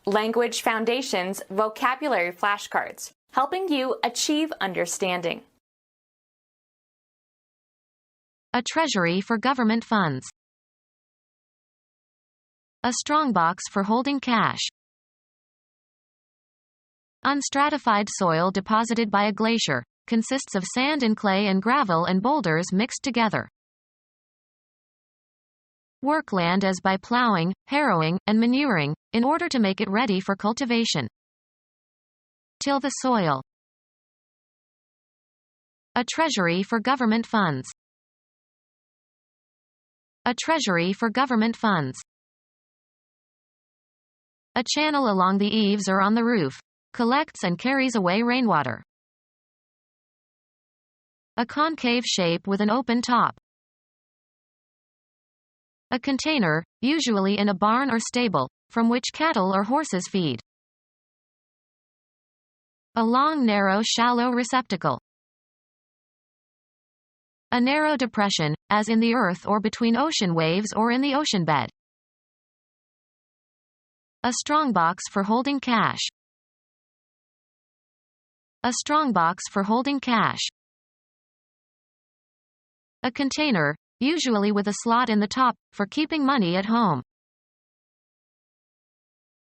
Language Foundations Vocabulary Flashcards, helping you achieve understanding. A treasury for government funds. A strongbox for holding cash. Unstratified soil deposited by a glacier, consists of sand and clay and gravel and boulders mixed together. Work land as by plowing, harrowing, and manuring, in order to make it ready for cultivation. Till the soil. A treasury for government funds. A treasury for government funds. A channel along the eaves or on the roof, collects and carries away rainwater. A concave shape with an open top. A container, usually in a barn or stable, from which cattle or horses feed. A long, narrow, shallow receptacle. A narrow depression, as in the earth or between ocean waves or in the ocean bed. A strongbox for holding cash. A strongbox for holding cash. A container, usually with a slot in the top, for keeping money at home.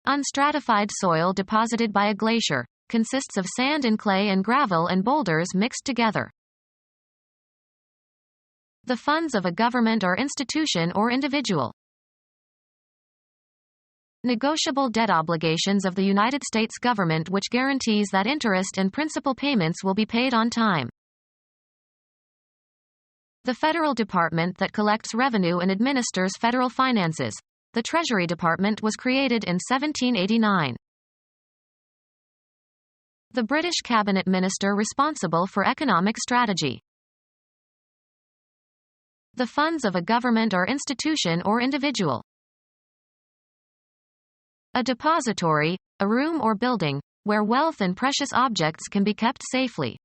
Unstratified soil deposited by a glacier, consists of sand and clay and gravel and boulders mixed together. The funds of a government or institution or individual. Negotiable debt obligations of the United States government which guarantees that interest and principal payments will be paid on time. The federal department that collects revenue and administers federal finances. The Treasury Department was created in 1789. The British cabinet minister responsible for economic strategy. The funds of a government or institution or individual. A depository, a room or building, where wealth and precious objects can be kept safely.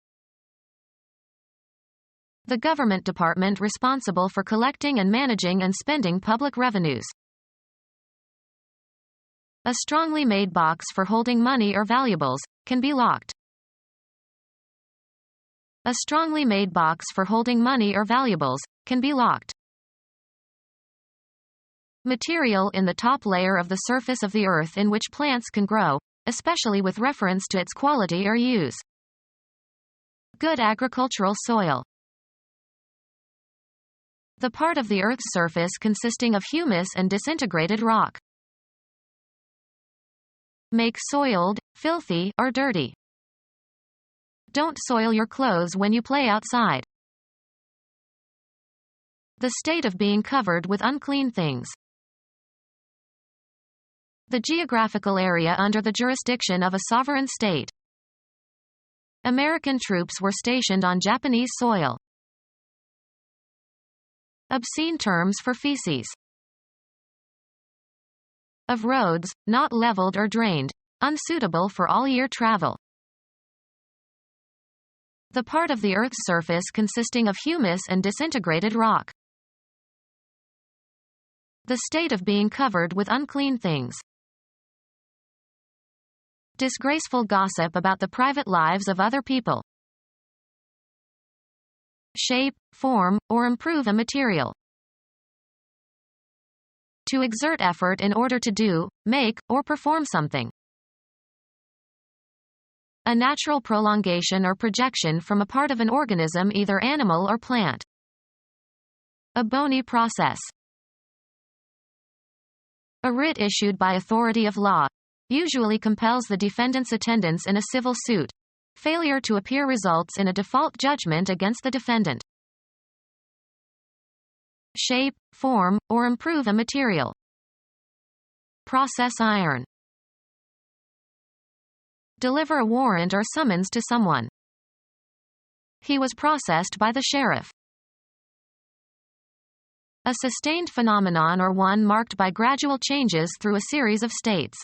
The government department responsible for collecting and managing and spending public revenues. A strongly made box for holding money or valuables, can be locked. A strongly made box for holding money or valuables, can be locked. Material in the top layer of the surface of the earth in which plants can grow, especially with reference to its quality or use. Good agricultural soil. The part of the earth's surface consisting of humus and disintegrated rock. Make soiled, filthy, or dirty. Don't soil your clothes when you play outside. The state of being covered with unclean things. The geographical area under the jurisdiction of a sovereign state. American troops were stationed on Japanese soil. Obscene terms for feces. Of roads, not leveled or drained, unsuitable for all-year travel. The part of the earth's surface consisting of humus and disintegrated rock. The state of being covered with unclean things. Disgraceful gossip about the private lives of other people. Shape, form, or improve a material. To exert effort in order to do, make, or perform something. A natural prolongation or projection from a part of an organism, either animal or plant. A bony process. A writ issued by authority of law. Usually compels the defendant's attendance in a civil suit. Failure to appear results in a default judgment against the defendant. Shape, form, or improve a material. Process iron. Deliver a warrant or summons to someone. He was processed by the sheriff. A sustained phenomenon or one marked by gradual changes through a series of states.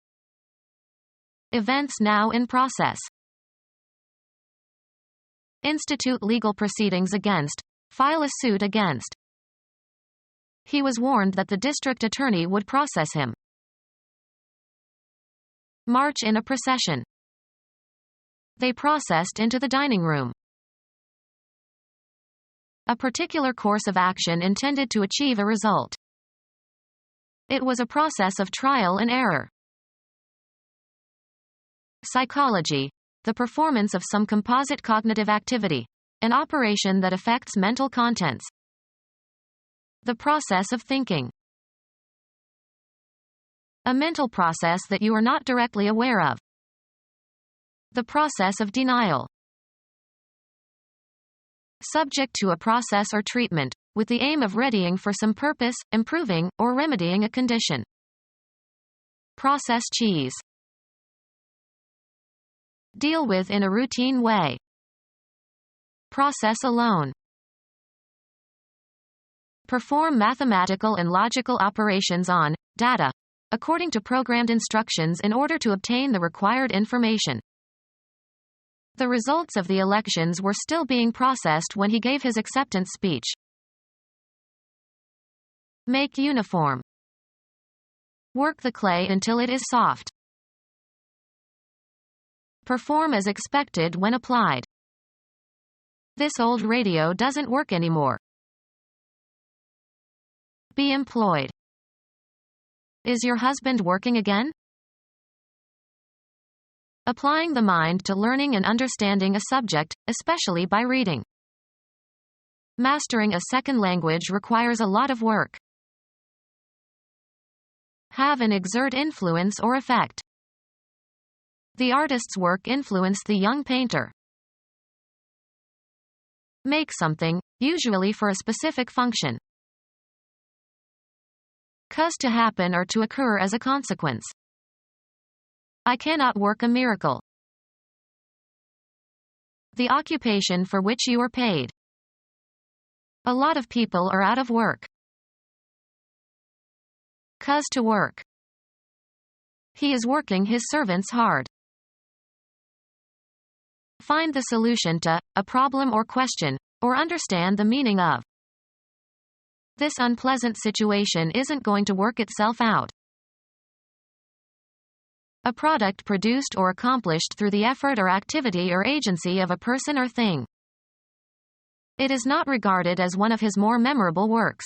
Events now in process. Institute legal proceedings against. File a suit against. He was warned that the district attorney would process him. March in a procession. They processed into the dining room. A particular course of action intended to achieve a result. It was a process of trial and error. Psychology. The performance of some composite cognitive activity. An operation that affects mental contents. The process of thinking. A mental process that you are not directly aware of. The process of denial. Subject to a process or treatment, with the aim of readying for some purpose, improving, or remedying a condition. Process cheese. Deal with in a routine way. Process alone. Perform mathematical and logical operations on data, according to programmed instructions in order to obtain the required information. The results of the elections were still being processed when he gave his acceptance speech. Make uniform. Work the clay until it is soft. Perform as expected when applied. This old radio doesn't work anymore. Be employed. Is your husband working again? Applying the mind to learning and understanding a subject, especially by reading. Mastering a second language requires a lot of work. Have and exert influence or effect. The artist's work influenced the young painter. Make something, usually for a specific function. Cause to happen or to occur as a consequence. I cannot work a miracle. The occupation for which you are paid. A lot of people are out of work. Cause to work. He is working his servants hard. Find the solution to a problem or question, or understand the meaning of. This unpleasant situation isn't going to work itself out. A product produced or accomplished through the effort or activity or agency of a person or thing. It is not regarded as one of his more memorable works.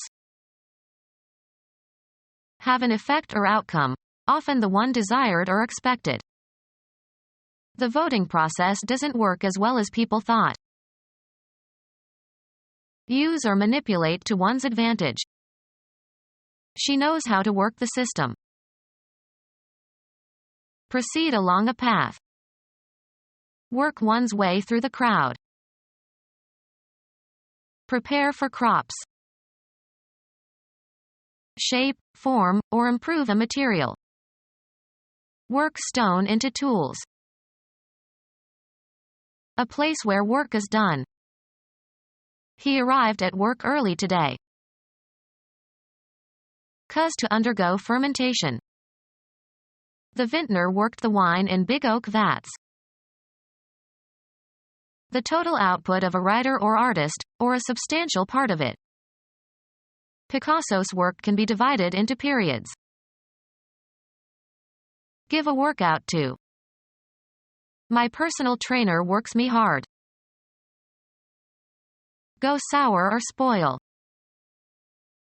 Have an effect or outcome, often the one desired or expected. The voting process doesn't work as well as people thought. Use or manipulate to one's advantage. She knows how to work the system. Proceed along a path. Work one's way through the crowd. Prepare for crops. Shape, form, or improve a material. Work stone into tools. A place where work is done. He arrived at work early today. Cause to undergo fermentation. The vintner worked the wine in big oak vats. The total output of a writer or artist, or a substantial part of it. Picasso's work can be divided into periods. Give a workout to. My personal trainer works me hard. Go sour or spoil.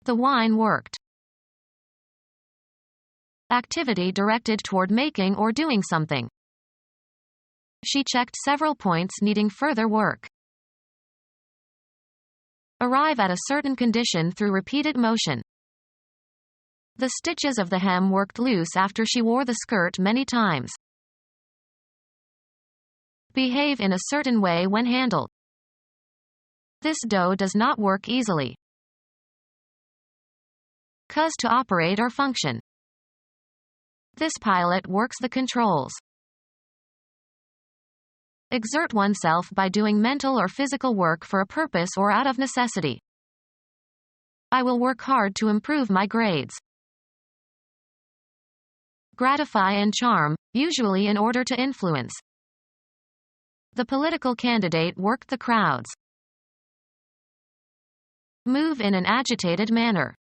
The wine worked. Activity directed toward making or doing something. She checked several points needing further work. Arrive at a certain condition through repeated motion. The stitches of the hem worked loose after she wore the skirt many times. Behave in a certain way when handled. This dough does not work easily. Cause to operate or function. This pilot works the controls. Exert oneself by doing mental or physical work for a purpose or out of necessity. I will work hard to improve my grades. Gratify and charm, usually in order to influence. The political candidate worked the crowds. Move in an agitated manner.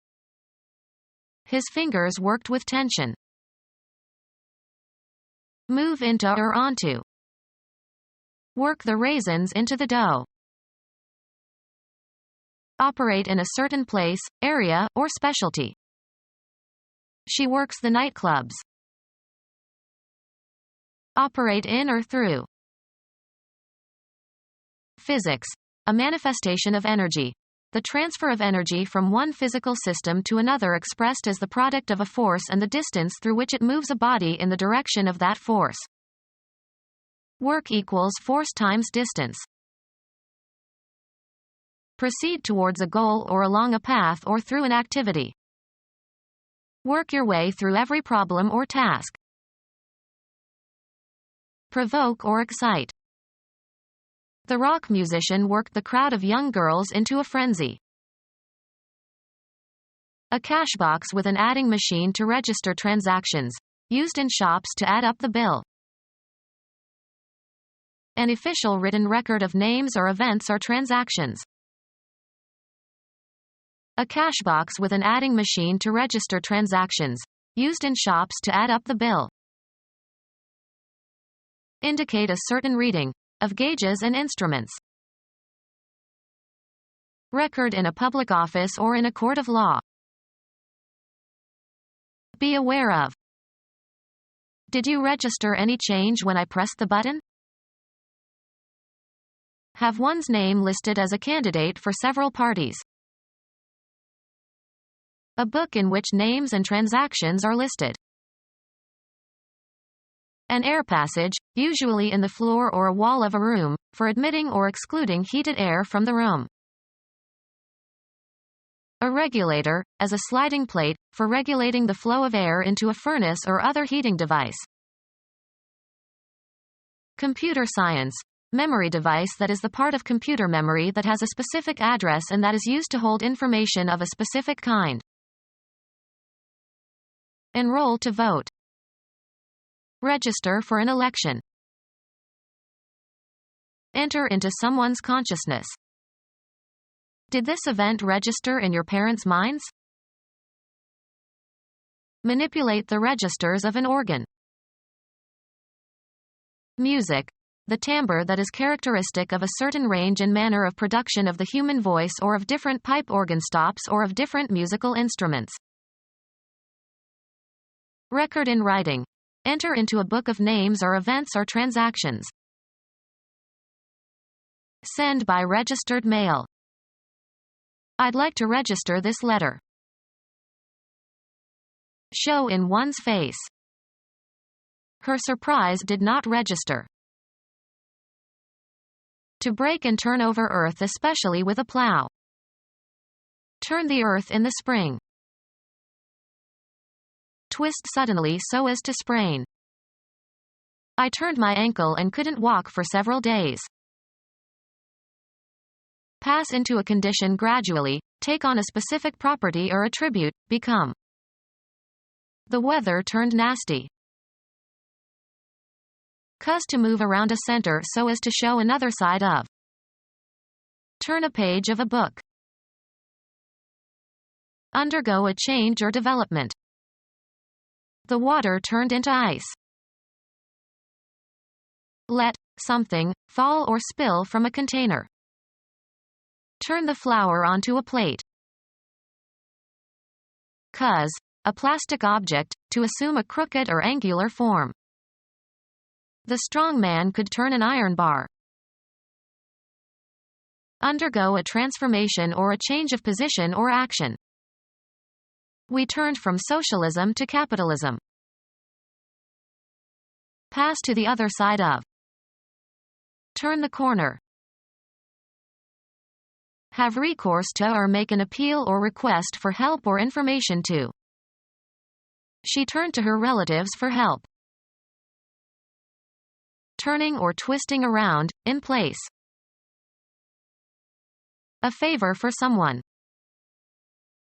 His fingers worked with tension. Move into or onto. Work the raisins into the dough. Operate in a certain place, area, or specialty. She works the nightclubs. Operate in or through. Physics. A manifestation of energy. The transfer of energy from one physical system to another expressed as the product of a force and the distance through which it moves a body in the direction of that force. Work equals force times distance. Proceed towards a goal or along a path or through an activity. Work your way through every problem or task. Provoke or excite. The rock musician worked the crowd of young girls into a frenzy. A cashbox with an adding machine to register transactions, used in shops to add up the bill. An official written record of names or events or transactions. A cashbox with an adding machine to register transactions, used in shops to add up the bill. Indicate a certain reading, of gauges and instruments. Record in a public office or in a court of law. Be aware of. Did you register any change when I pressed the button? Have one's name listed as a candidate for several parties. A book in which names and transactions are listed. An air passage, usually in the floor or a wall of a room, for admitting or excluding heated air from the room. A regulator, as a sliding plate, for regulating the flow of air into a furnace or other heating device. Computer science. Memory device that is the part of computer memory that has a specific address and that is used to hold information of a specific kind. Enroll to vote. Register for an election. Enter into someone's consciousness. Did this event register in your parents' minds? Manipulate the registers of an organ. Music. The timbre that is characteristic of a certain range and manner of production of the human voice or of different pipe organ stops or of different musical instruments. Record in writing. Enter into a book of names or events or transactions. Send by registered mail. I'd like to register this letter. Show in one's face. Her surprise did not register. To break and turn over earth, especially with a plow. Turn the earth in the spring. Twist suddenly so as to sprain. I turned my ankle and couldn't walk for several days. Pass into a condition gradually, take on a specific property or attribute, become. The weather turned nasty. Cause to move around a center so as to show another side of. Turn a page of a book. Undergo a change or development. The water turned into ice. Let something fall or spill from a container. Turn the flour onto a plate. Cause a plastic object, to assume a crooked or angular form. The strong man could turn an iron bar. Undergo a transformation or a change of position or action. We turned from socialism to capitalism. Pass to the other side of. Turn the corner. Have recourse to or make an appeal or request for help or information to. She turned to her relatives for help. Turning or twisting around, in place. A favor for someone.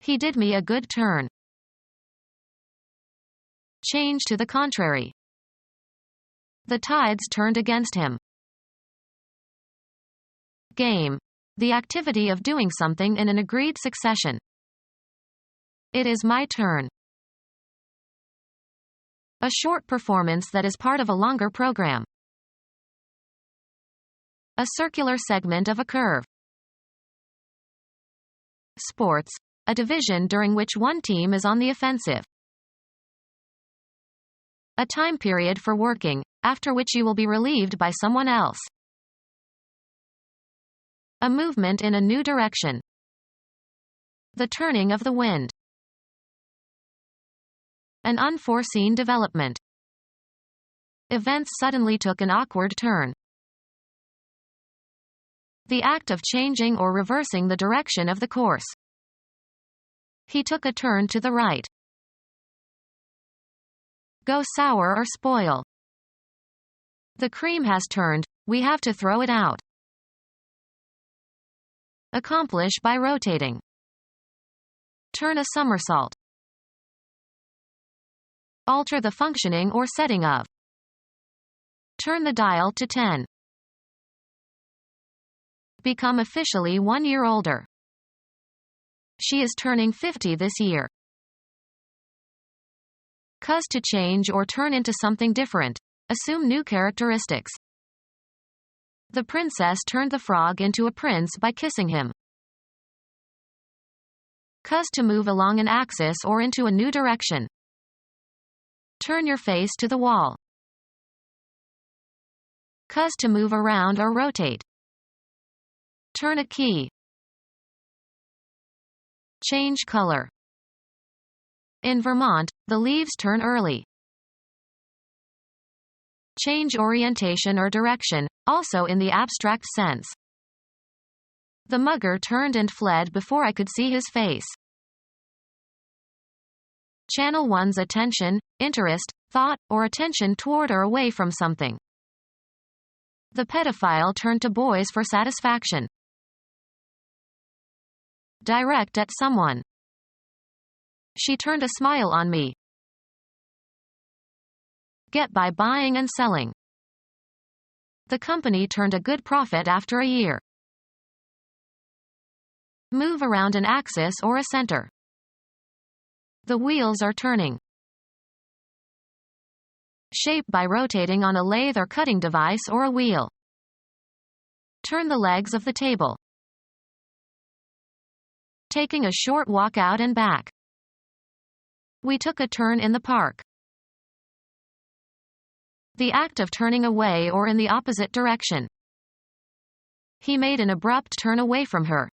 He did me a good turn. Change to the contrary. The tides turned against him. Game. The activity of doing something in an agreed succession. It is my turn. A short performance that is part of a longer program. A circular segment of a curve. Sports. A division during which one team is on the offensive. A time period for working, after which you will be relieved by someone else. A movement in a new direction. The turning of the wind. An unforeseen development. Events suddenly took an awkward turn. The act of changing or reversing the direction of the course. He took a turn to the right. Go sour or spoil. The cream has turned, we have to throw it out. Accomplish by rotating. Turn a somersault. Alter the functioning or setting of. Turn the dial to 10. Become officially 1 year older. She is turning 50 this year. Cause to change or turn into something different. Assume new characteristics. The princess turned the frog into a prince by kissing him. Cause to move along an axis or into a new direction. Turn your face to the wall. Cause to move around or rotate. Turn a key. Change color. In Vermont, the leaves turn early. Change orientation or direction, also in the abstract sense. The mugger turned and fled before I could see his face. Channel one's attention, interest, thought, or attention toward or away from something. The pedophile turned to boys for satisfaction. Direct at someone. She turned a smile on me. Get by buying and selling. The company turned a good profit after a year. Move around an axis or a center. The wheels are turning. Shape by rotating on a lathe or cutting device or a wheel. Turn the legs of the table. Taking a short walk out and back. We took a turn in the park. The act of turning away or in the opposite direction. He made an abrupt turn away from her.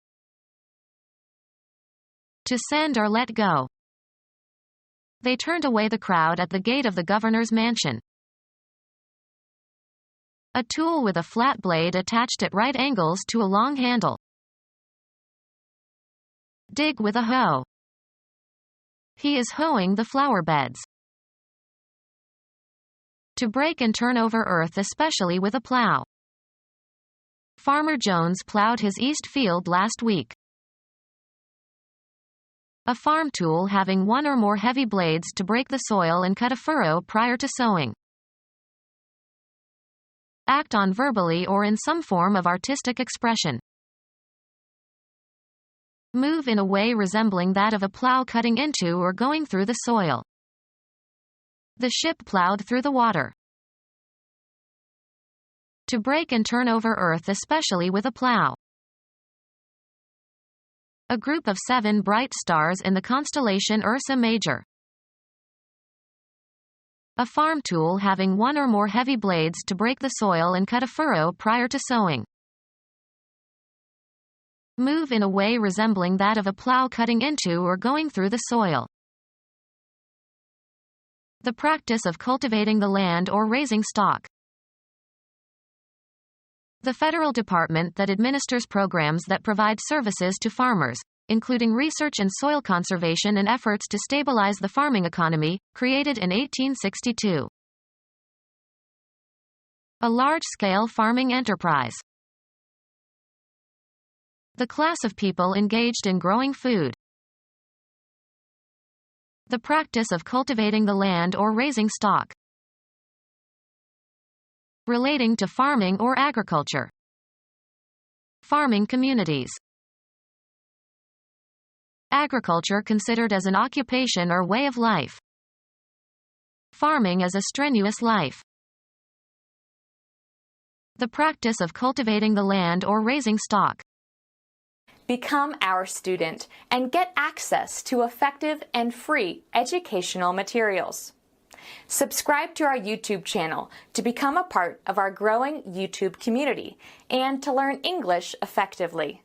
To send or let go. They turned away the crowd at the gate of the governor's mansion. A tool with a flat blade attached at right angles to a long handle. Dig with a hoe. He is hoeing the flower beds. To break and turn over earth, especially with a plow. Farmer Jones plowed his east field last week. A farm tool having one or more heavy blades to break the soil and cut a furrow prior to sowing. Act on verbally or in some form of artistic expression. Move in a way resembling that of a plow cutting into or going through the soil. The ship plowed through the water. To break and turn over earth, especially with a plow. A group of 7 bright stars in the constellation Ursa Major. A farm tool having one or more heavy blades to break the soil and cut a furrow prior to sowing. Move in a way resembling that of a plow cutting into or going through the soil. The practice of cultivating the land or raising stock. The federal department that administers programs that provide services to farmers, including research in soil conservation and efforts to stabilize the farming economy, created in 1862. A large-scale farming enterprise. The class of people engaged in growing food. The practice of cultivating the land or raising stock. Relating to farming or agriculture. Farming communities. Agriculture considered as an occupation or way of life. Farming is a strenuous life. The practice of cultivating the land or raising stock. Become our student and get access to effective and free educational materials. Subscribe to our YouTube channel to become a part of our growing YouTube community and to learn English effectively.